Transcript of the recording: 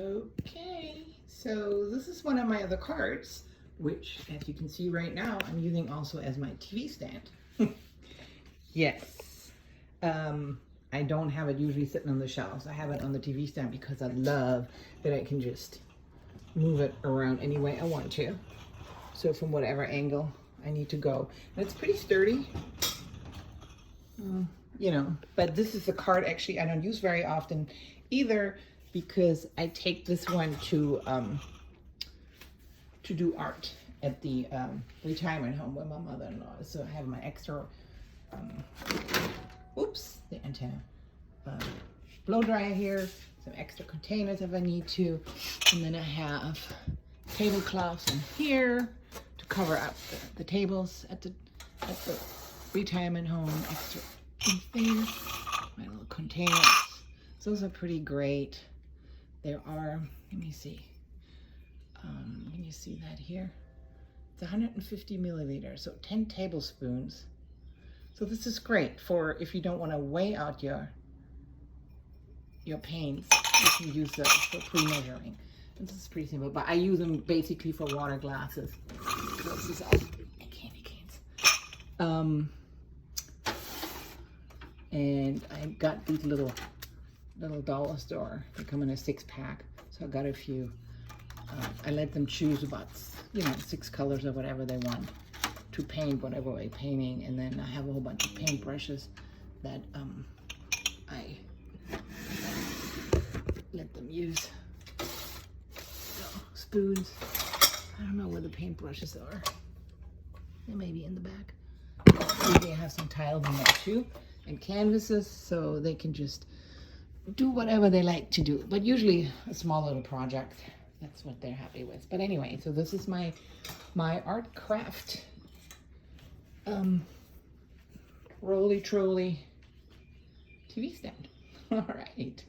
Okay, so this is one of my other cards, which, as you can see right now, I'm using also as my TV stand. Yes. I don't have it usually sitting on the shelves. I have it on the TV stand because I love that I can just move it around any way I want to. So from whatever angle I need to go. And it's pretty sturdy. You know, but this is a card actually I don't use very often either, because I take this one to do art at the retirement home with my mother-in-law. So I have my extra the antenna blow dryer here, some extra containers if I need to, and then I have tablecloths in here to cover up the tables at the retirement home. Extra things, my little containers. Those are pretty great. There are, let me see, can you see that here? It's 150 milliliters, so 10 tablespoons. So this is great for if you don't want to weigh out your paints. You can use those for pre-measuring. This is pretty simple, but I use them basically for water glasses. This is all candy canes. And I got these little dollar store. They come in a 6-pack, so I got a few. I let them choose about 6 colors or whatever they want to paint, whatever way painting, and then I have a whole bunch of paint brushes that I let them use. So, spoons. I don't know where the paint brushes are. They may be in the back. They have some tiles in there too, and canvases, so they can just do whatever they like to do. But usually a small little project. That's what they're happy with. But anyway, so this is my art craft roly-troly TV stand. All right.